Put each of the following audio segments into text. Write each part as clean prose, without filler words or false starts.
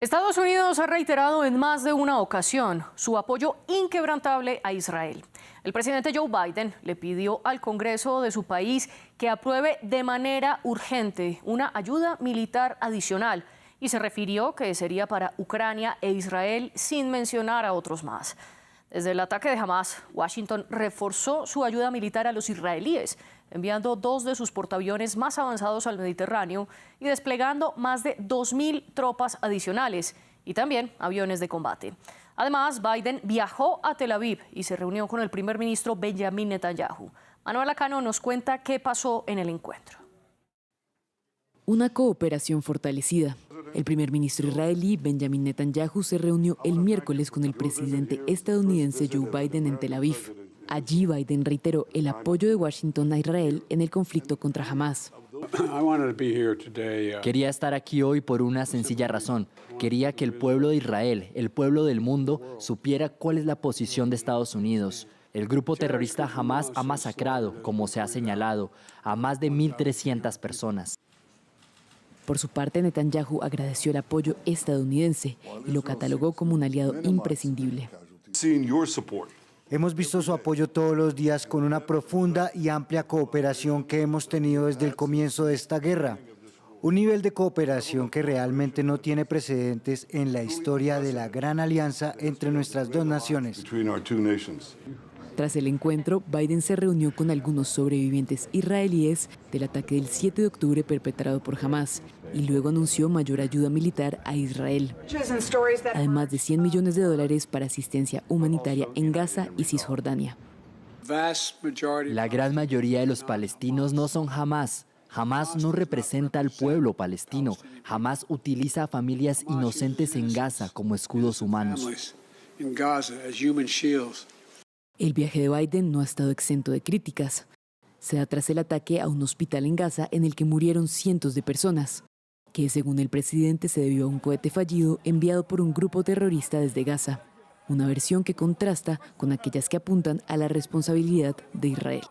Estados Unidos ha reiterado en más de una ocasión su apoyo inquebrantable a Israel. El presidente Joe Biden le pidió al Congreso de su país que apruebe de manera urgente una ayuda militar adicional y se refirió que sería para Ucrania e Israel sin mencionar a otros más. Desde el ataque de Hamás, Washington reforzó su ayuda militar a los israelíes, enviando 2 de sus portaaviones más avanzados al Mediterráneo y desplegando más de 2.000 tropas adicionales y también aviones de combate. Además, Biden viajó a Tel Aviv y se reunió con el primer ministro Benjamin Netanyahu. Manuela Cano nos cuenta qué pasó en el encuentro. Una cooperación fortalecida. El primer ministro israelí, Benjamin Netanyahu, se reunió el miércoles con el presidente estadounidense Joe Biden en Tel Aviv. Allí Biden reiteró el apoyo de Washington a Israel en el conflicto contra Hamás. Quería estar aquí hoy por una sencilla razón. Quería que el pueblo de Israel, el pueblo del mundo, supiera cuál es la posición de Estados Unidos. El grupo terrorista Hamás ha masacrado, como se ha señalado, a más de 1.300 personas. Por su parte, Netanyahu agradeció el apoyo estadounidense y lo catalogó como un aliado imprescindible. Hemos visto su apoyo todos los días con una profunda y amplia cooperación que hemos tenido desde el comienzo de esta guerra. Un nivel de cooperación que realmente no tiene precedentes en la historia de la gran alianza entre nuestras dos naciones. Tras el encuentro, Biden se reunió con algunos sobrevivientes israelíes del ataque del 7 de octubre perpetrado por Hamás y luego anunció mayor ayuda militar a Israel, además de $100 millones para asistencia humanitaria en Gaza y Cisjordania. La gran mayoría de los palestinos no son Hamás. Hamás no representa al pueblo palestino. Hamás utiliza a familias inocentes en Gaza como escudos humanos. El viaje de Biden no ha estado exento de críticas. Se da tras el ataque a un hospital en Gaza en el que murieron cientos de personas, que según el presidente se debió a un cohete fallido enviado por un grupo terrorista desde Gaza, una versión que contrasta con aquellas que apuntan a la responsabilidad de Israel.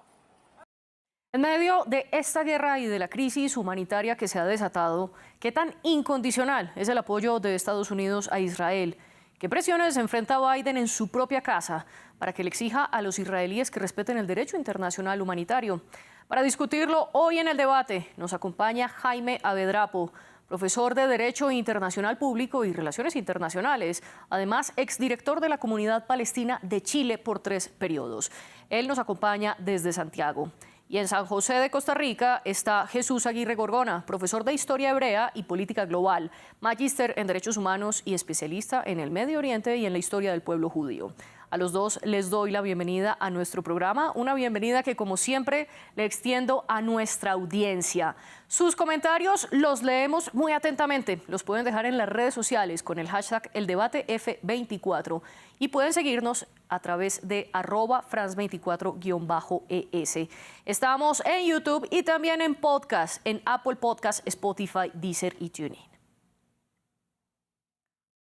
En medio de esta guerra y de la crisis humanitaria que se ha desatado, ¿qué tan incondicional es el apoyo de Estados Unidos a Israel? ¿Qué presiones enfrenta Biden en su propia casa para que le exija a los israelíes que respeten el derecho internacional humanitario? Para discutirlo hoy en el debate nos acompaña Jaime Avedrapo, profesor de Derecho Internacional Público y Relaciones Internacionales, además exdirector de la Comunidad Palestina de Chile por 3 periodos. Él nos acompaña desde Santiago. Y en San José de Costa Rica está Jesús Aguirre Gorgona, profesor de Historia Hebrea y Política Global, magíster en Derechos Humanos y especialista en el Medio Oriente y en la historia del pueblo judío. A los dos les doy la bienvenida a nuestro programa, una bienvenida que como siempre le extiendo a nuestra audiencia. Sus comentarios los leemos muy atentamente, los pueden dejar en las redes sociales con el hashtag eldebatef24 y pueden seguirnos a través de @France24-ES. Estamos en YouTube y también en podcast, en Apple Podcast, Spotify, Deezer y TuneIn.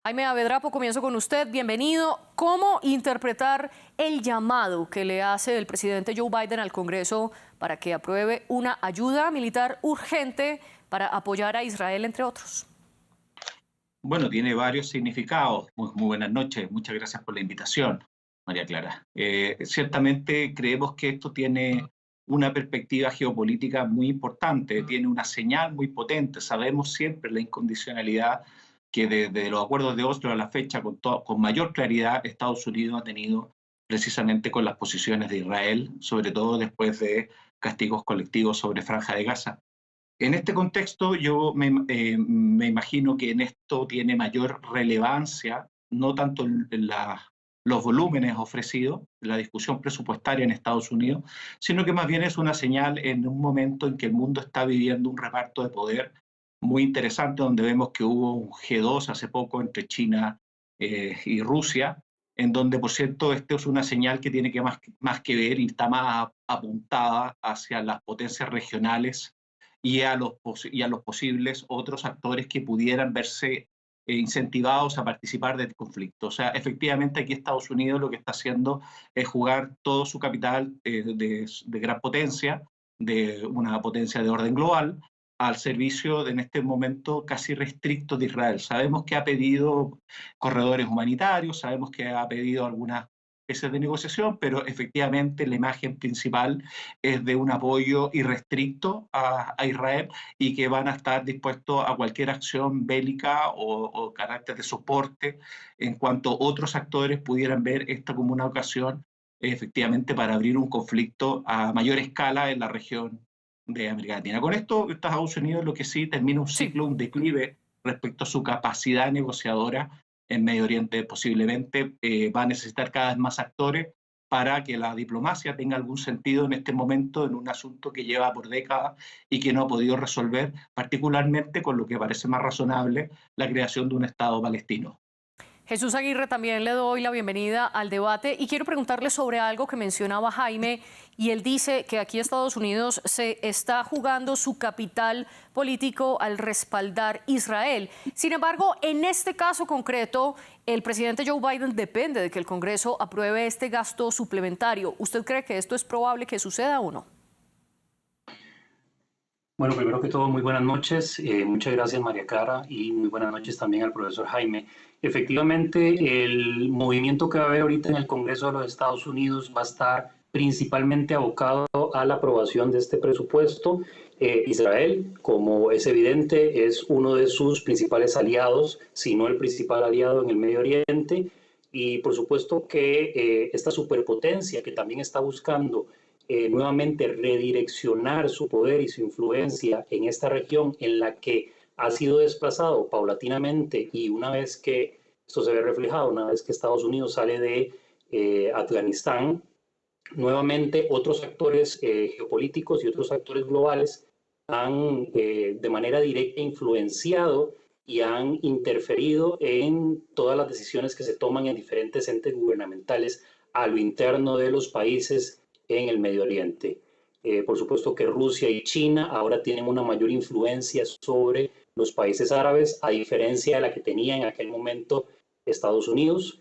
Jaime Avedrapo, comienzo con usted. Bienvenido. ¿Cómo interpretar el llamado que le hace el presidente Joe Biden al Congreso para que apruebe una ayuda militar urgente para apoyar a Israel, entre otros? Bueno, tiene varios significados. Muy buenas noches. Muchas gracias por la invitación, María Clara. Ciertamente creemos que esto tiene una perspectiva geopolítica muy importante, tiene una señal muy potente. Sabemos siempre la incondicionalidad que desde los acuerdos de Oslo a la fecha con mayor claridad Estados Unidos ha tenido precisamente con las posiciones de Israel, sobre todo después de castigos colectivos sobre Franja de Gaza. En este contexto yo me imagino que en esto tiene mayor relevancia, no tanto los volúmenes ofrecidos, la discusión presupuestaria en Estados Unidos, sino que más bien es una señal en un momento en que el mundo está viviendo un reparto de poder muy interesante, donde vemos que hubo un G2 hace poco entre China y Rusia, en donde, por cierto, esto es una señal que tiene más que ver y está más apuntada hacia las potencias regionales y a los posibles otros actores que pudieran verse incentivados a participar del conflicto. O sea, efectivamente aquí Estados Unidos lo que está haciendo es jugar todo su capital de gran potencia, de una potencia de orden global, al servicio en este momento casi restricto de Israel. Sabemos que ha pedido corredores humanitarios, sabemos que ha pedido algunas veces de negociación, pero efectivamente la imagen principal es de un apoyo irrestricto a Israel y que van a estar dispuestos a cualquier acción bélica o carácter de soporte en cuanto otros actores pudieran ver esta como una ocasión efectivamente para abrir un conflicto a mayor escala en la región de América Latina. Con esto, Estados Unidos lo que sí termina un Sí. ciclo, un declive respecto a su capacidad negociadora en Medio Oriente. Posiblemente va a necesitar cada vez más actores para que la diplomacia tenga algún sentido en este momento en un asunto que lleva por décadas y que no ha podido resolver, particularmente con lo que parece más razonable, la creación de un Estado palestino. Jesús Aguirre, también le doy la bienvenida al debate y quiero preguntarle sobre algo que mencionaba Jaime, y él dice que aquí Estados Unidos se está jugando su capital político al respaldar Israel. Sin embargo, en este caso concreto, el presidente Joe Biden depende de que el Congreso apruebe este gasto suplementario. ¿Usted cree que esto es probable que suceda o no? Bueno, primero que todo, muy buenas noches. Muchas gracias, María Clara, y muy buenas noches también al profesor Jaime. Efectivamente, el movimiento que va a haber ahorita en el Congreso de los Estados Unidos va a estar principalmente abocado a la aprobación de este presupuesto. Israel, como es evidente, es uno de sus principales aliados, si no el principal aliado en el Medio Oriente, y por supuesto que esta superpotencia que también está buscando nuevamente redireccionar su poder y su influencia en esta región en la que ha sido desplazado paulatinamente, y una vez que esto se ve reflejado, una vez que Estados Unidos sale de Afganistán, nuevamente otros actores geopolíticos y otros actores globales han de manera directa influenciado y han interferido en todas las decisiones que se toman en diferentes entes gubernamentales a lo interno de los países en el Medio Oriente. Por supuesto que Rusia y China ahora tienen una mayor influencia sobre los países árabes, a diferencia de la que tenía en aquel momento Estados Unidos.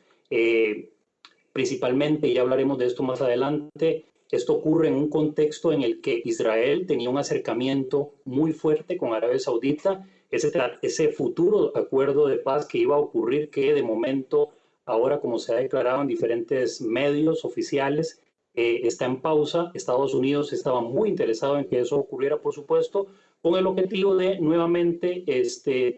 Principalmente, y ya hablaremos de esto más adelante, esto ocurre en un contexto en el que Israel tenía un acercamiento muy fuerte con Arabia Saudita, ese futuro acuerdo de paz que iba a ocurrir, que de momento, ahora como se ha declarado en diferentes medios oficiales, está en pausa. Estados Unidos estaba muy interesado en que eso ocurriera, por supuesto, con el objetivo de nuevamente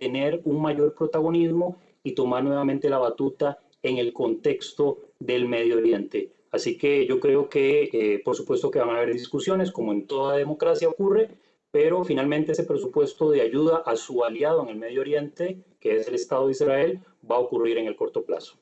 tener un mayor protagonismo y tomar nuevamente la batuta en el contexto del Medio Oriente. Así que yo creo que, por supuesto, que van a haber discusiones, como en toda democracia ocurre, pero finalmente ese presupuesto de ayuda a su aliado en el Medio Oriente, que es el Estado de Israel, va a ocurrir en el corto plazo.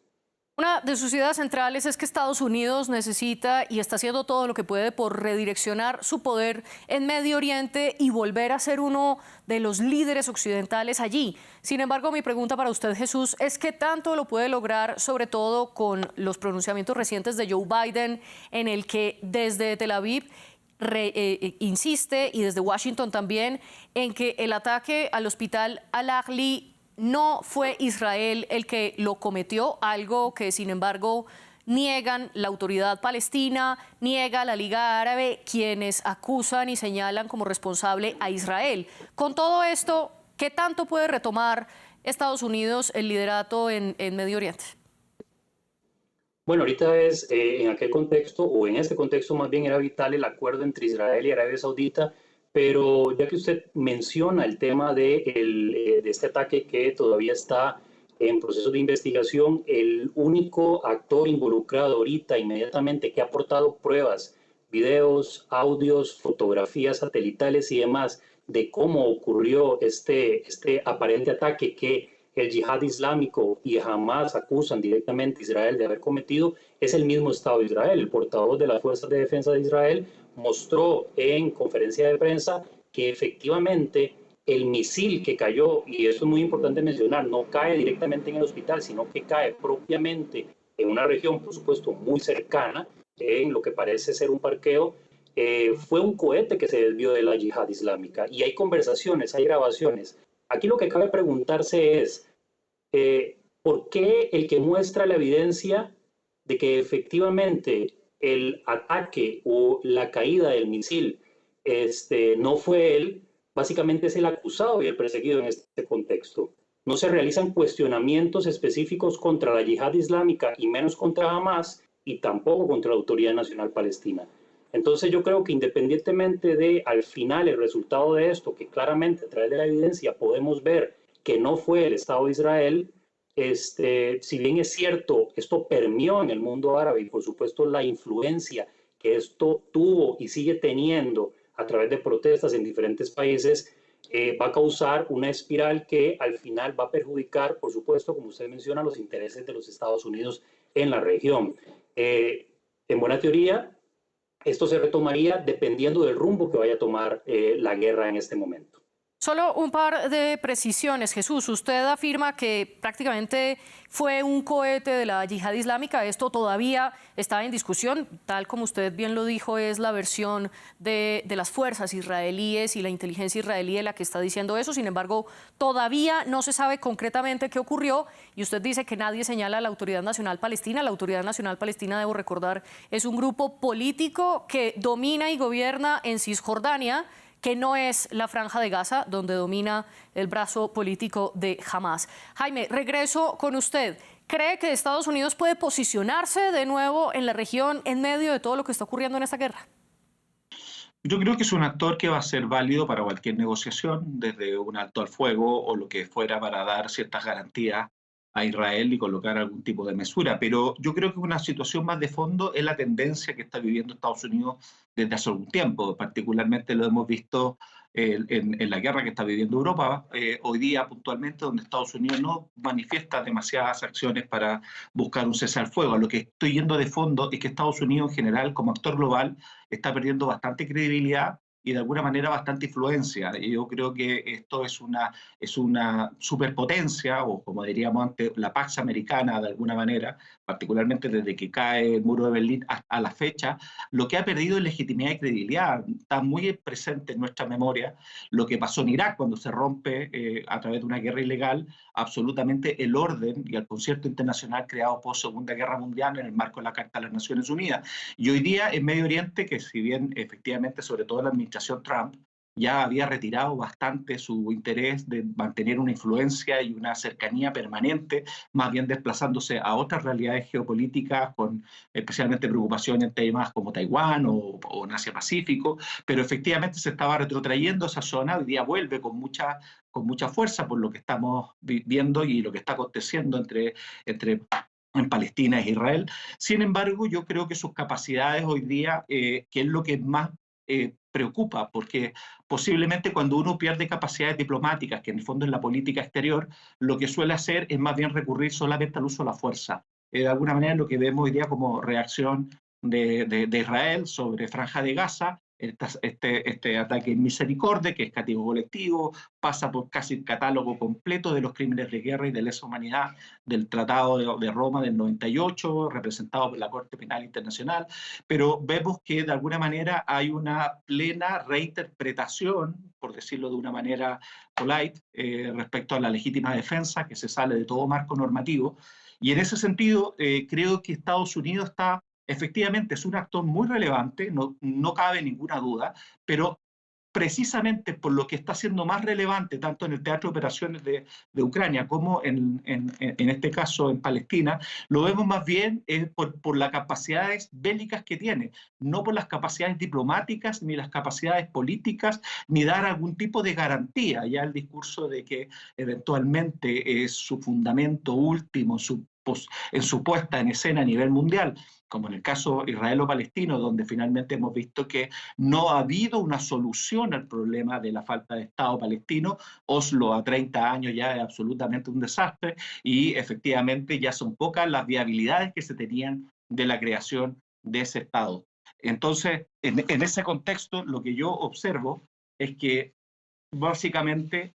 Una de sus ideas centrales es que Estados Unidos necesita y está haciendo todo lo que puede por redireccionar su poder en Medio Oriente y volver a ser uno de los líderes occidentales allí. Sin embargo, mi pregunta para usted, Jesús, es ¿qué tanto lo puede lograr, sobre todo con los pronunciamientos recientes de Joe Biden, en el que desde Tel Aviv insiste, y desde Washington también, en que el ataque al hospital Al-Ahli no fue Israel el que lo cometió, algo que sin embargo niegan la autoridad palestina, niega la Liga Árabe, quienes acusan y señalan como responsable a Israel? Con todo esto, ¿qué tanto puede retomar Estados Unidos el liderato en Medio Oriente? Bueno, ahorita es en aquel contexto, o en este contexto más bien, era vital el acuerdo entre Israel y Arabia Saudita, pero ya que usted menciona el tema de este ataque que todavía está en proceso de investigación, el único actor involucrado ahorita inmediatamente que ha aportado pruebas, videos, audios, fotografías satelitales y demás de cómo ocurrió este aparente ataque que el Yihad Islámico y Hamas acusan directamente a Israel de haber cometido, es el mismo Estado de Israel. El portavoz de las Fuerzas de Defensa de Israel mostró en conferencia de prensa que efectivamente el misil que cayó, y eso es muy importante mencionar, no cae directamente en el hospital, sino que cae propiamente en una región, por supuesto, muy cercana, en lo que parece ser un parqueo, fue un cohete que se desvió de la Yihad Islámica. Y hay conversaciones, hay grabaciones. Aquí lo que cabe preguntarse es, ¿por qué el que muestra la evidencia de que efectivamente el ataque o la caída del misil no fue él, básicamente es el acusado y el perseguido en este contexto. No se realizan cuestionamientos específicos contra la yihad islámica y menos contra Hamas y tampoco contra la Autoridad Nacional Palestina. Entonces yo creo que independientemente de al final el resultado de esto, que claramente a través de la evidencia podemos ver que no fue el Estado de Israel, si bien es cierto, esto permeó en el mundo árabe y por supuesto la influencia que esto tuvo y sigue teniendo a través de protestas en diferentes países, va a causar una espiral que al final va a perjudicar, por supuesto, como usted menciona, los intereses de los Estados Unidos en la región. En buena teoría, esto se retomaría dependiendo del rumbo que vaya a tomar la guerra en este momento. Solo un par de precisiones, Jesús. Usted afirma que prácticamente fue un cohete de la yihad islámica. Esto todavía está en discusión. Tal como usted bien lo dijo, es la versión de las fuerzas israelíes y la inteligencia israelí la que está diciendo eso. Sin embargo, todavía no se sabe concretamente qué ocurrió. Y usted dice que nadie señala a la Autoridad Nacional Palestina. La Autoridad Nacional Palestina, debo recordar, es un grupo político que domina y gobierna en Cisjordania, que no es la Franja de Gaza, donde domina el brazo político de Hamas. Jaime, regreso con usted. ¿Cree que Estados Unidos puede posicionarse de nuevo en la región en medio de todo lo que está ocurriendo en esta guerra? Yo creo que es un actor que va a ser válido para cualquier negociación, desde un alto al fuego o lo que fuera para dar ciertas garantías a Israel y colocar algún tipo de mesura. Pero yo creo que una situación más de fondo es la tendencia que está viviendo Estados Unidos desde hace algún tiempo. Particularmente lo hemos visto en la guerra que está viviendo Europa, hoy día puntualmente, donde Estados Unidos no manifiesta demasiadas acciones para buscar un cese al fuego. A lo que estoy yendo de fondo es que Estados Unidos en general, como actor global, está perdiendo bastante credibilidad y de alguna manera bastante influencia. Y yo creo que esto es una superpotencia, o como diríamos antes, la Pax Americana de alguna manera, particularmente desde que cae el muro de Berlín a la fecha, lo que ha perdido es legitimidad y credibilidad. Está muy presente en nuestra memoria lo que pasó en Irak cuando se rompe a través de una guerra ilegal absolutamente el orden y el concierto internacional creado post Segunda Guerra Mundial en el marco de la Carta de las Naciones Unidas. Y hoy día en Medio Oriente, que si bien efectivamente, sobre todo la administración Trump, ya había retirado bastante su interés de mantener una influencia y una cercanía permanente, más bien desplazándose a otras realidades geopolíticas con especialmente preocupación en temas como Taiwán o en Asia-Pacífico, pero efectivamente se estaba retrotrayendo esa zona, hoy día vuelve con mucha fuerza por lo que estamos viendo y lo que está aconteciendo entre en Palestina e Israel. Sin embargo, yo creo que sus capacidades hoy día, que es lo que más preocupa, porque posiblemente cuando uno pierde capacidades diplomáticas, que en el fondo es la política exterior, lo que suele hacer es más bien recurrir solamente al uso de la fuerza. De alguna manera lo que vemos hoy día como reacción de Israel sobre Franja de Gaza, este ataque en misericordia, que es castigo colectivo, pasa por casi el catálogo completo de los crímenes de guerra y de lesa humanidad del Tratado de Roma del 98, representado por la Corte Penal Internacional, pero vemos que de alguna manera hay una plena reinterpretación, por decirlo de una manera polite, respecto a la legítima defensa, que se sale de todo marco normativo, y en ese sentido creo que Estados Unidos está efectivamente es un actor muy relevante, no cabe ninguna duda, pero precisamente por lo que está siendo más relevante, tanto en el teatro de operaciones de Ucrania como en este caso en Palestina, lo vemos más bien por las capacidades bélicas que tiene, no por las capacidades diplomáticas, ni las capacidades políticas, ni dar algún tipo de garantía. Ya el discurso de que eventualmente es su fundamento último, en su puesta en escena a nivel mundial, como en el caso israelo-palestino, donde finalmente hemos visto que no ha habido una solución al problema de la falta de Estado palestino. Oslo a 30 años ya es absolutamente un desastre y efectivamente ya son pocas las viabilidades que se tenían de la creación de ese Estado. Entonces, en ese contexto, lo que yo observo es que básicamente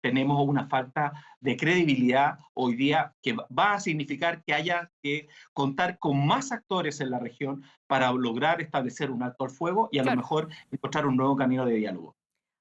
tenemos una falta de credibilidad hoy día que va a significar que haya que contar con más actores en la región para lograr establecer un alto al fuego y a lo mejor encontrar un nuevo camino de diálogo.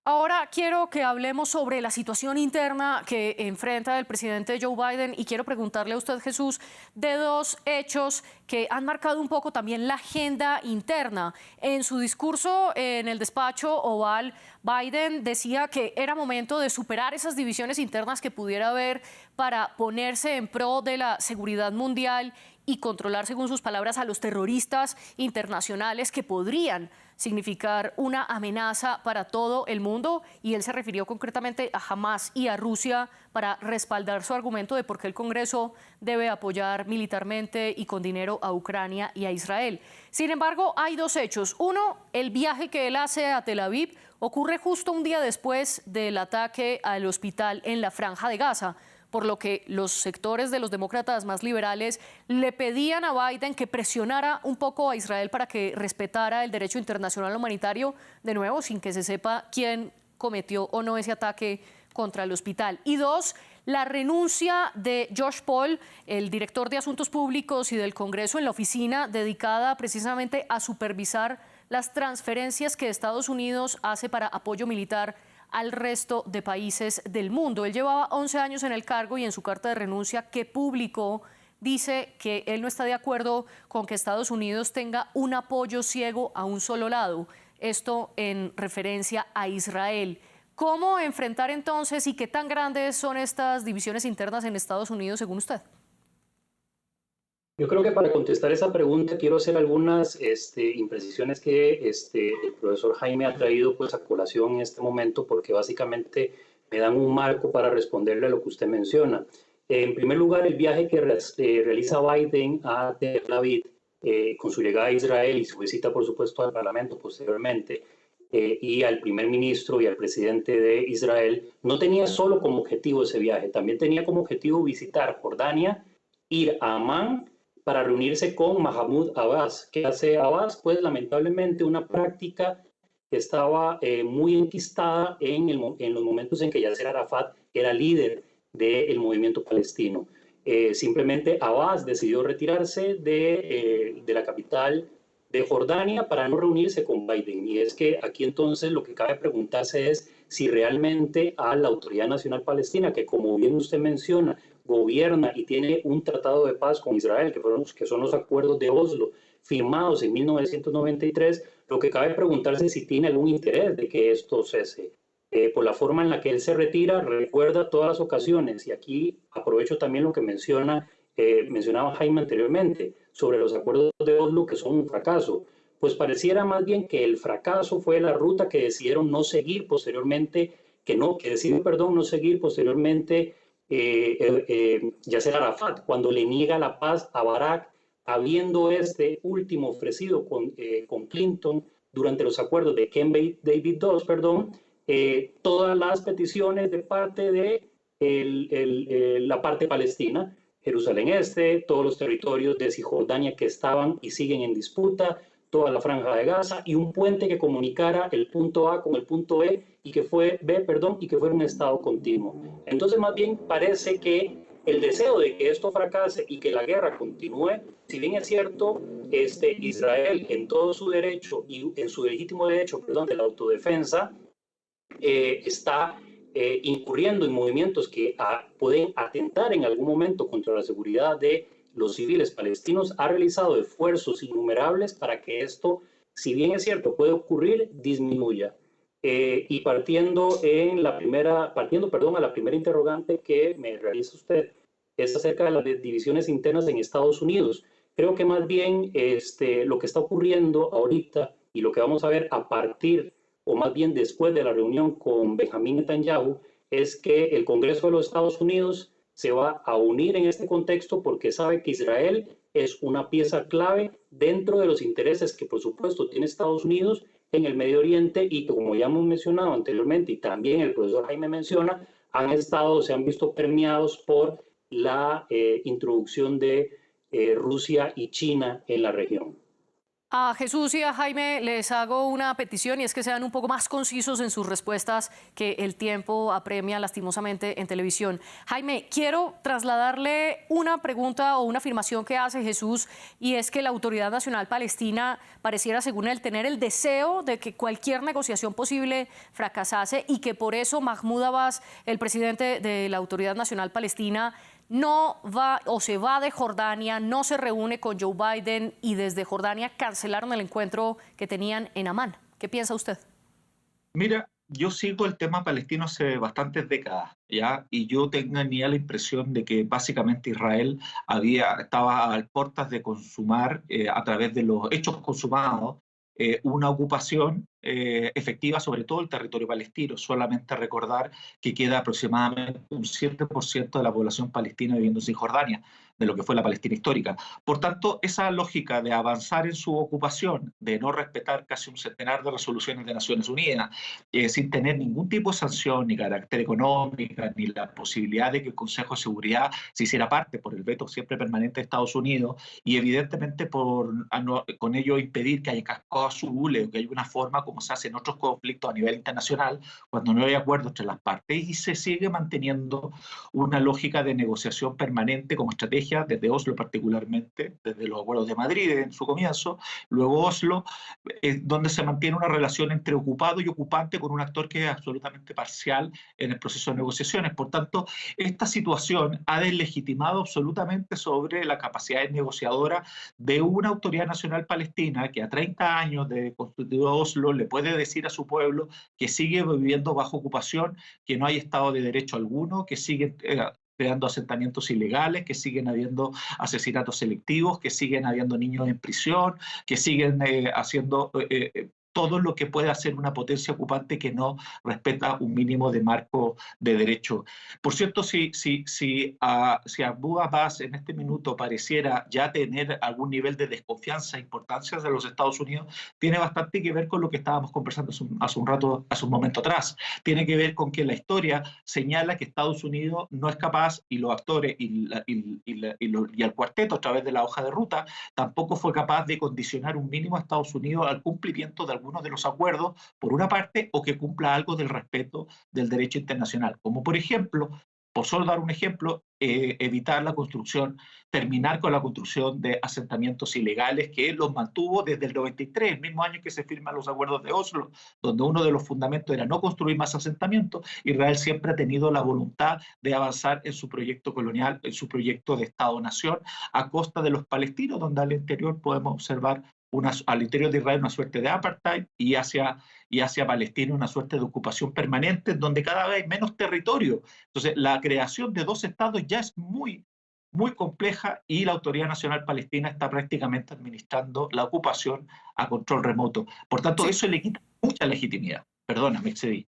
Ahora quiero que hablemos sobre la situación interna que enfrenta el presidente Joe Biden y quiero preguntarle a usted, Jesús, de dos hechos que han marcado un poco también la agenda interna. En su discurso en el despacho Oval, Biden decía que era momento de superar esas divisiones internas que pudiera haber para ponerse en pro de la seguridad mundial y controlar, según sus palabras, a los terroristas internacionales que podrían significar una amenaza para todo el mundo, y él se refirió concretamente a Hamás y a Rusia para respaldar su argumento de por qué el Congreso debe apoyar militarmente y con dinero a Ucrania y a Israel. Sin embargo, hay dos hechos. Uno, el viaje que él hace a Tel Aviv ocurre justo un día después del ataque al hospital en la Franja de Gaza, por lo que los sectores de los demócratas más liberales le pedían a Biden que presionara un poco a Israel para que respetara el derecho internacional humanitario, de nuevo, sin que se sepa quién cometió o no ese ataque contra el hospital. Y dos, la renuncia de Josh Paul, el director de Asuntos Públicos y del Congreso, en la oficina dedicada precisamente a supervisar las transferencias que Estados Unidos hace para apoyo militar al resto de países del mundo. Él llevaba 11 años en el cargo y en su carta de renuncia que publicó dice que él no está de acuerdo con que Estados Unidos tenga un apoyo ciego a un solo lado, esto en referencia a Israel. ¿Cómo enfrentar entonces y qué tan grandes son estas divisiones internas en Estados Unidos según usted? Yo creo que para contestar esa pregunta quiero hacer algunas imprecisiones que el profesor Jaime ha traído pues, a colación en este momento, porque básicamente me dan un marco para responderle a lo que usted menciona. En primer lugar, el viaje que realiza Biden a Tel Aviv con su llegada a Israel y su visita, por supuesto, al Parlamento posteriormente, y al primer ministro y al presidente de Israel, no tenía solo como objetivo ese viaje, también tenía como objetivo visitar Jordania, ir a Amán, para reunirse con Mahmoud Abbas. ¿Qué hace Abbas? Pues lamentablemente una práctica que estaba muy enquistada en los momentos en que Yasser Arafat era líder del movimiento palestino. Simplemente Abbas decidió retirarse de la capital de Jordania para no reunirse con Biden. Y es que aquí entonces lo que cabe preguntarse es si realmente a la Autoridad Nacional Palestina, que como bien usted menciona, gobierna y tiene un tratado de paz con Israel, que son los acuerdos de Oslo, firmados en 1993, lo que cabe preguntarse es si tiene algún interés de que esto cese. Por la forma en la que él se retira, recuerda todas las ocasiones, y aquí aprovecho también lo que mencionaba Jaime anteriormente, sobre los acuerdos de Oslo que son un fracaso. Pues pareciera más bien que el fracaso fue la ruta que decidieron no seguir posteriormente, no seguir posteriormente Yasser Arafat, cuando le niega la paz a Barak, habiendo este último ofrecido con Clinton durante los acuerdos de Camp David II, todas las peticiones de parte de la parte palestina, Jerusalén Este, todos los territorios de Cisjordania que estaban y siguen en disputa, toda la Franja de Gaza y un puente que comunicara el punto A con el punto B y que fuera un estado continuo. Entonces, más bien parece que el deseo de que esto fracase y que la guerra continúe, si bien es cierto, Israel en todo su derecho y en su legítimo derecho, de la autodefensa, está incurriendo en movimientos que pueden atentar en algún momento contra la seguridad de los civiles palestinos, ha realizado esfuerzos innumerables para que esto, si bien es cierto, puede ocurrir, disminuya. Y partiendo a la primera interrogante que me realiza usted, es acerca de las divisiones internas en Estados Unidos. Creo que más bien lo que está ocurriendo ahorita y lo que vamos a ver a partir, o más bien después de la reunión con Benjamín Netanyahu, es que el Congreso de los Estados Unidos se va a unir en este contexto porque sabe que Israel es una pieza clave dentro de los intereses que por supuesto tiene Estados Unidos en el Medio Oriente y que, como ya hemos mencionado anteriormente y también el profesor Jaime menciona, se han visto permeados por la introducción de Rusia y China en la región. A Jesús y a Jaime les hago una petición y es que sean un poco más concisos en sus respuestas, que el tiempo apremia lastimosamente en televisión. Jaime, quiero trasladarle una pregunta o una afirmación que hace Jesús, y es que la Autoridad Nacional Palestina pareciera, según él, tener el deseo de que cualquier negociación posible fracasase y que por eso Mahmoud Abbas, el presidente de la Autoridad Nacional Palestina, no va o se va de Jordania, no se reúne con Joe Biden y desde Jordania cancelaron el encuentro que tenían en Amán. ¿Qué piensa usted? Mira, yo sigo el tema palestino hace bastantes décadas, ¿ya? Y yo tenía la impresión de que básicamente Israel estaba a puertas de consumar, a través de los hechos consumados, una ocupación efectiva sobre todo el territorio palestino. Solamente recordar que queda aproximadamente un 7% de la población palestina viviendo en Cisjordania, de lo que fue la Palestina histórica. Por tanto, esa lógica de avanzar en su ocupación, de no respetar casi un centenar de resoluciones de Naciones Unidas, sin tener ningún tipo de sanción, ni carácter económico, ni la posibilidad de que el Consejo de Seguridad se hiciera parte por el veto siempre permanente de Estados Unidos, y evidentemente con ello impedir que haya cascos azules, que haya una forma como se hace en otros conflictos a nivel internacional, cuando no hay acuerdo entre las partes, y se sigue manteniendo una lógica de negociación permanente como estrategia, desde Oslo particularmente, desde los acuerdos de Madrid en su comienzo, luego Oslo, donde se mantiene una relación entre ocupado y ocupante con un actor que es absolutamente parcial en el proceso de negociaciones. Por tanto, esta situación ha deslegitimado absolutamente sobre la capacidad negociadora de una autoridad nacional palestina que a 30 años de constituido Oslo le puede decir a su pueblo que sigue viviendo bajo ocupación, que no hay Estado de Derecho alguno, que sigue creando asentamientos ilegales, que siguen habiendo asesinatos selectivos, que siguen habiendo niños en prisión, que siguen haciendo todo lo que puede hacer una potencia ocupante que no respeta un mínimo de marco de derecho. Por cierto, si Mahmoud Abbas en este minuto pareciera ya tener algún nivel de desconfianza e importancia de los Estados Unidos, tiene bastante que ver con lo que estábamos conversando hace un momento atrás. Tiene que ver con que la historia señala que Estados Unidos no es capaz, y los actores y el cuarteto a través de la hoja de ruta tampoco fue capaz de condicionar un mínimo a Estados Unidos al cumplimiento de algunos de los acuerdos, por una parte, o que cumpla algo del respeto del derecho internacional, como por ejemplo, por solo dar un ejemplo, evitar la construcción, terminar con la construcción de asentamientos ilegales que los mantuvo desde el 93, el mismo año que se firman los acuerdos de Oslo, donde uno de los fundamentos era no construir más asentamientos. Al siempre ha tenido la voluntad de avanzar en su proyecto colonial, en su proyecto de Estado-nación, a costa de los palestinos, donde al interior podemos observar al interior de Israel una suerte de apartheid, y hacia Palestina una suerte de ocupación permanente, donde cada vez hay menos territorio. Entonces, la creación de dos estados ya es muy, muy compleja, y la Autoridad Nacional Palestina está prácticamente administrando la ocupación a control remoto. Por tanto, sí, eso le quita mucha legitimidad. Perdona, me excedí.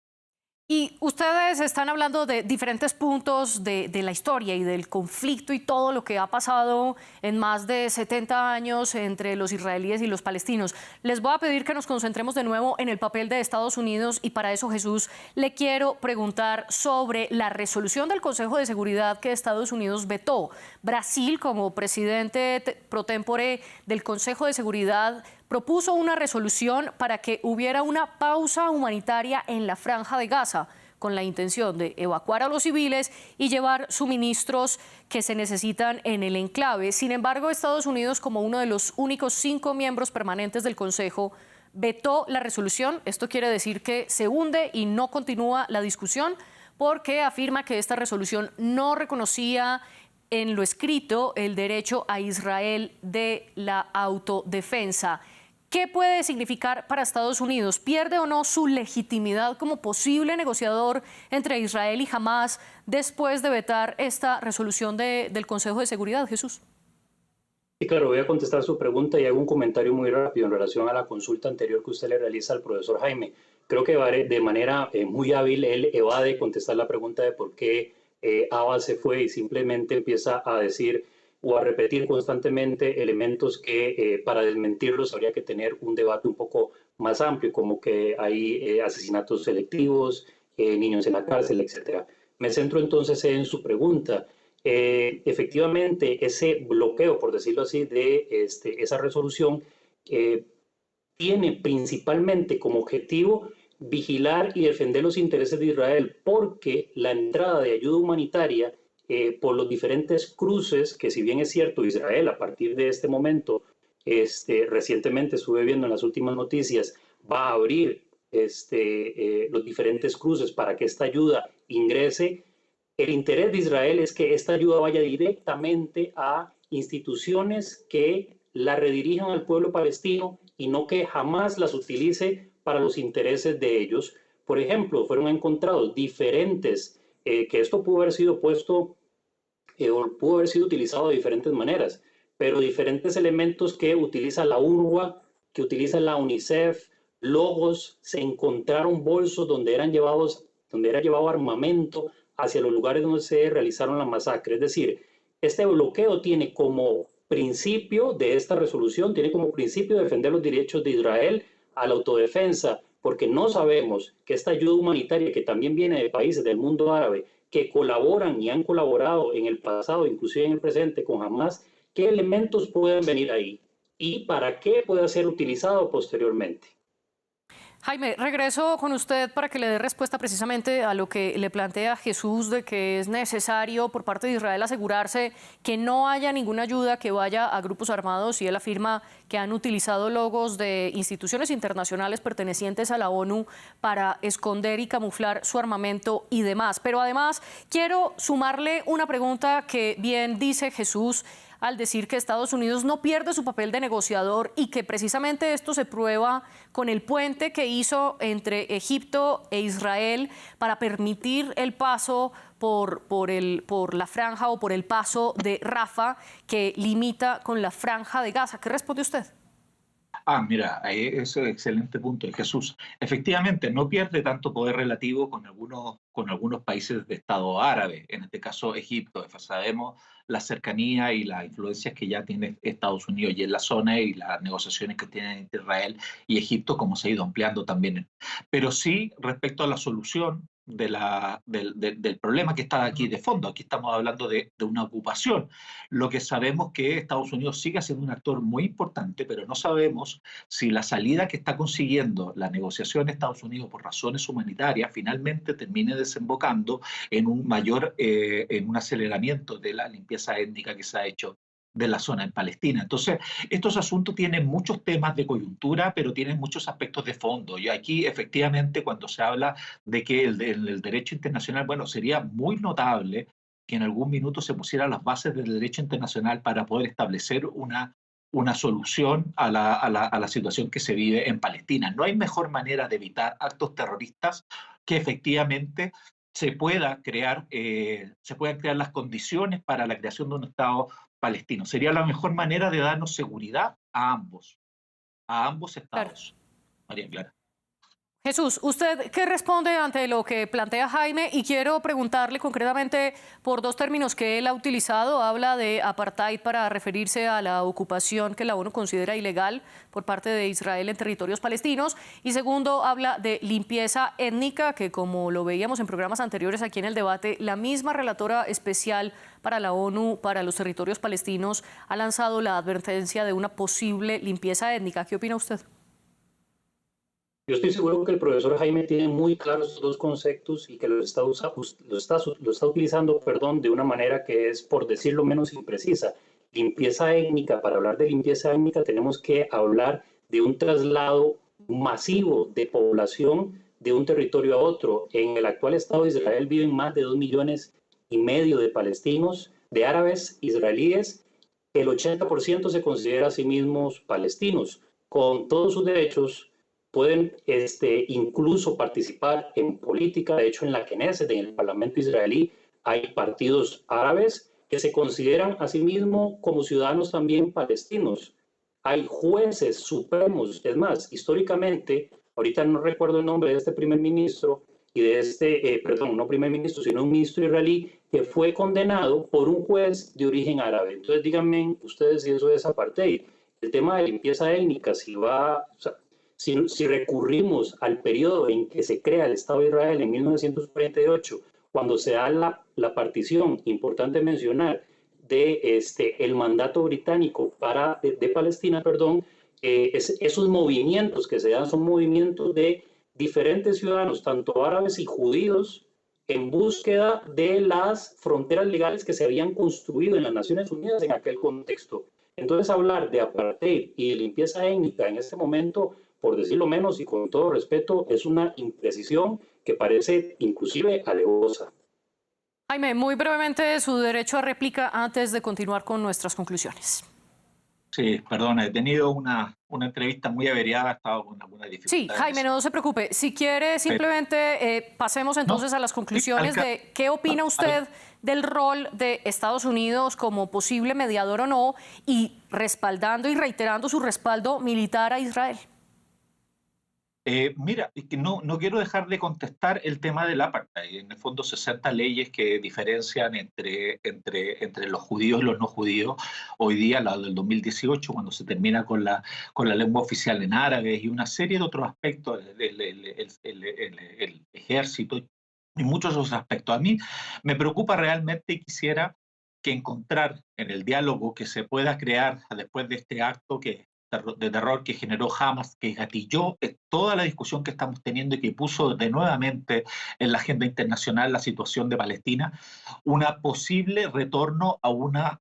Y ustedes están hablando de diferentes puntos de la historia y del conflicto y todo lo que ha pasado en más de 70 años entre los israelíes y los palestinos. Les voy a pedir que nos concentremos de nuevo en el papel de Estados Unidos, y para eso, Jesús, le quiero preguntar sobre la resolución del Consejo de Seguridad que Estados Unidos vetó. Brasil, como presidente pro tempore del Consejo de Seguridad, propuso una resolución para que hubiera una pausa humanitaria en la Franja de Gaza, con la intención de evacuar a los civiles y llevar suministros que se necesitan en el enclave. Sin embargo, Estados Unidos, como uno de los únicos 5 miembros permanentes del Consejo, vetó la resolución. Esto quiere decir que se hunde y no continúa la discusión, porque afirma que esta resolución no reconocía en lo escrito el derecho a Israel de la autodefensa. ¿Qué puede significar para Estados Unidos? ¿Pierde o no su legitimidad como posible negociador entre Israel y Hamás después de vetar esta resolución del Consejo de Seguridad, Jesús? Sí, claro, voy a contestar su pregunta y hago un comentario muy rápido en relación a la consulta anterior que usted le realiza al profesor Jaime. Creo que de manera muy hábil él evade contestar la pregunta de por qué Abbas se fue, y simplemente empieza a decir o a repetir constantemente elementos que para desmentirlos habría que tener un debate un poco más amplio, como que hay asesinatos selectivos, niños en la cárcel, etc. Me centro entonces en su pregunta. Efectivamente, ese bloqueo, por decirlo así, de esa resolución tiene principalmente como objetivo vigilar y defender los intereses de Israel, porque la entrada de ayuda humanitaria por los diferentes cruces, que si bien es cierto, Israel a partir de este momento, recientemente estuve viendo en las últimas noticias, va a abrir los diferentes cruces para que esta ayuda ingrese. El interés de Israel es que esta ayuda vaya directamente a instituciones que la redirijan al pueblo palestino y no que jamás las utilice para los intereses de ellos. Por ejemplo, fueron encontrados diferentes, que esto pudo haber sido puesto o pudo haber sido utilizado de diferentes maneras, pero diferentes elementos que utiliza la UNRWA, que utiliza la UNICEF, logos, se encontraron bolsos donde era llevado armamento hacia los lugares donde se realizaron la masacre. Es decir, este bloqueo tiene como principio de esta resolución, tiene como principio defender los derechos de Israel a la autodefensa, porque no sabemos que esta ayuda humanitaria que también viene de países del mundo árabe que colaboran y han colaborado en el pasado, inclusive en el presente con Hamas, qué elementos pueden venir ahí y para qué puede ser utilizado posteriormente. Jaime, regreso con usted para que le dé respuesta precisamente a lo que le plantea Jesús, de que es necesario por parte de Israel asegurarse que no haya ninguna ayuda que vaya a grupos armados, y él afirma que han utilizado logos de instituciones internacionales pertenecientes a la ONU para esconder y camuflar su armamento y demás. Pero además quiero sumarle una pregunta que bien dice Jesús al decir que Estados Unidos no pierde su papel de negociador y que precisamente esto se prueba con el puente que hizo entre Egipto e Israel para permitir el paso por la franja o por el paso de Rafah, que limita con la franja de Gaza. ¿Qué responde usted? Mira, ese es un excelente punto de Jesús. Efectivamente, no pierde tanto poder relativo con algunos países de Estado árabe, en este caso Egipto. Sabemos la cercanía y las influencias que ya tiene Estados Unidos y en la zona, y las negociaciones que tienen entre Israel y Egipto, como se ha ido ampliando también. Pero sí, respecto a la solución del problema que está aquí de fondo. Aquí estamos hablando de una ocupación. Lo que sabemos que Estados Unidos sigue siendo un actor muy importante, pero no sabemos si la salida que está consiguiendo la negociación de Estados Unidos por razones humanitarias finalmente termine desembocando en en un aceleramiento de la limpieza étnica que se ha hecho de la zona en Palestina. Entonces, estos asuntos tienen muchos temas de coyuntura, pero tienen muchos aspectos de fondo. Y aquí, efectivamente, cuando se habla de que el derecho internacional, bueno, sería muy notable que en algún minuto se pusieran las bases del derecho internacional para poder establecer una solución a la situación que se vive en Palestina. No hay mejor manera de evitar actos terroristas que efectivamente se puedan crear las condiciones para la creación de un Estado palestino. Sería la mejor manera de darnos seguridad a ambos estados. Claro. María Clara. Jesús, ¿usted qué responde ante lo que plantea Jaime? Y quiero preguntarle concretamente por dos términos que él ha utilizado. Habla de apartheid para referirse a la ocupación que la ONU considera ilegal por parte de Israel en territorios palestinos. Y segundo, habla de limpieza étnica, que como lo veíamos en programas anteriores aquí en el debate, la misma relatora especial para la ONU para los territorios palestinos ha lanzado la advertencia de una posible limpieza étnica. ¿Qué opina usted? Yo estoy seguro que el profesor Jaime tiene muy claros estos dos conceptos y que lo está utilizando de una manera que es, por decirlo menos, imprecisa. Limpieza étnica, para hablar de limpieza étnica tenemos que hablar de un traslado masivo de población de un territorio a otro. En el actual Estado de Israel viven más de 2,5 millones de palestinos, de árabes israelíes. El 80% se considera a sí mismos palestinos, con todos sus derechos. Pueden incluso participar en política. De hecho, en la Knesset, en el Parlamento israelí, hay partidos árabes que se consideran a sí mismos como ciudadanos también palestinos. Hay jueces supremos. Es más, históricamente, ahorita no recuerdo el nombre de este primer ministro, y de no primer ministro, sino un ministro israelí que fue condenado por un juez de origen árabe. Entonces, díganme ustedes si eso es apartheid. El tema de limpieza étnica, si recurrimos al periodo en que se crea el Estado de Israel en 1948, cuando se da la partición, importante mencionar, de el mandato británico de Palestina, esos movimientos que se dan son movimientos de diferentes ciudadanos, tanto árabes y judíos, en búsqueda de las fronteras legales que se habían construido en las Naciones Unidas en aquel contexto. Entonces, hablar de apartheid y de limpieza étnica en este momento, por decirlo menos y con todo respeto, es una imprecisión que parece inclusive alevosa. Jaime, muy brevemente su derecho a réplica antes de continuar con nuestras conclusiones. Sí, perdona, he tenido una entrevista muy averiada, he estado con algunas dificultades. Sí, Jaime, no se preocupe. Si quiere, simplemente pasemos entonces a las conclusiones de qué opina usted del rol de Estados Unidos como posible mediador o no, y respaldando y reiterando su respaldo militar a Israel. Mira, es que no quiero dejar de contestar el tema del apartheid. En el fondo, 60 leyes que diferencian entre los judíos y los no judíos. Hoy día, la del 2018, cuando se termina con la lengua oficial en árabe y una serie de otros aspectos, el ejército y muchos otros aspectos. A mí me preocupa realmente y quisiera que encontrar en el diálogo que se pueda crear después de este acto de terror que generó Hamas, que gatilló toda la discusión que estamos teniendo y que puso de nuevamente en la agenda internacional la situación de Palestina, una posible retorno a una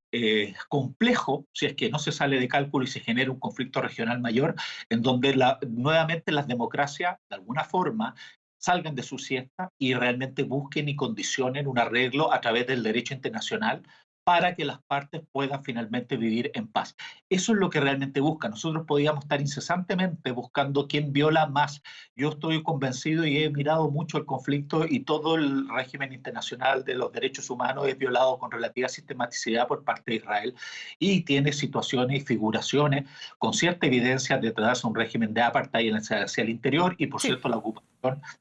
complejo, si es que no se sale de cálculo y se genera un conflicto regional mayor, en donde nuevamente las democracias, de alguna forma, salgan de su siesta y realmente busquen y condicionen un arreglo a través del derecho internacional para que las partes puedan finalmente vivir en paz. Eso es lo que realmente busca. Nosotros podíamos estar incesantemente buscando quién viola más. Yo estoy convencido y he mirado mucho el conflicto y todo el régimen internacional de los derechos humanos es violado con relativa sistematicidad por parte de Israel y tiene situaciones y figuraciones con cierta evidencia detrás de un régimen de apartheid hacia el interior y, por cierto, la ocupación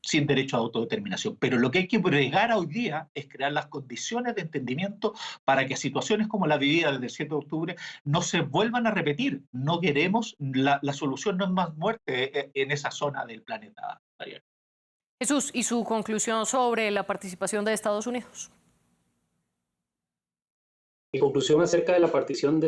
sin derecho a autodeterminación. Pero lo que hay que bregar hoy día es crear las condiciones de entendimiento para que situaciones como la vivida desde el 7 de octubre no se vuelvan a repetir. No queremos, la solución no es más muerte en esa zona del planeta. Jesús, ¿y su conclusión sobre la participación de Estados Unidos? Mi conclusión acerca de la participación de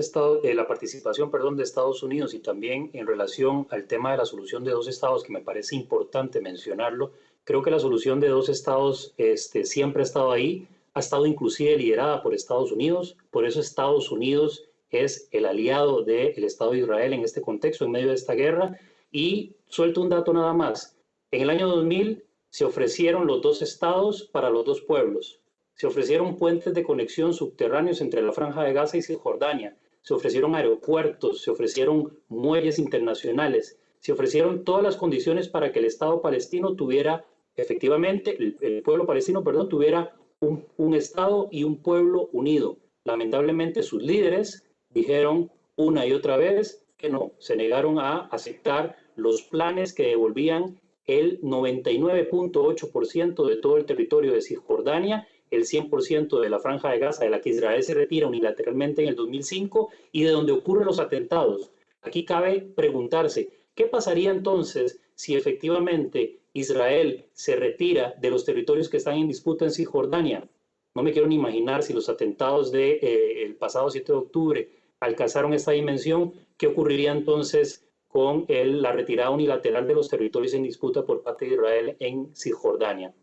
Estados Unidos y también en relación al tema de la solución de dos estados, que me parece importante mencionarlo, creo que la solución de dos estados siempre ha estado ahí, ha estado inclusive liderada por Estados Unidos, por eso Estados Unidos es el aliado del Estado de Israel en este contexto, en medio de esta guerra. Y suelto un dato nada más, en el año 2000 se ofrecieron los dos estados para los dos pueblos. Se ofrecieron puentes de conexión subterráneos entre la Franja de Gaza y Cisjordania, se ofrecieron aeropuertos, se ofrecieron muelles internacionales, se ofrecieron todas las condiciones para que el Estado palestino tuviera, efectivamente, el pueblo palestino, perdón, tuviera un Estado y un pueblo unido. Lamentablemente sus líderes dijeron una y otra vez que no, se negaron a aceptar los planes que devolvían el 99.8% de todo el territorio de Cisjordania, el 100% de la Franja de Gaza, de la que Israel se retira unilateralmente en el 2005 y de donde ocurren los atentados. Aquí cabe preguntarse, ¿qué pasaría entonces si efectivamente Israel se retira de los territorios que están en disputa en Cisjordania? No me quiero ni imaginar si los atentados del pasado 7 de octubre alcanzaron esta dimensión, ¿qué ocurriría entonces con la retirada unilateral de los territorios en disputa por parte de Israel en Cisjordania?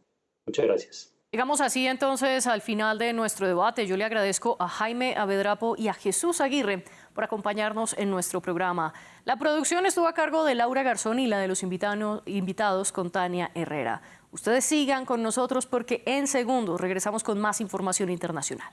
Muchas gracias. Llegamos así entonces al final de nuestro debate. Yo le agradezco a Jaime Abedrapo y a Jesús Aguirre por acompañarnos en nuestro programa. La producción estuvo a cargo de Laura Garzón y la de los invitados con Tania Herrera. Ustedes sigan con nosotros porque en segundos regresamos con más información internacional.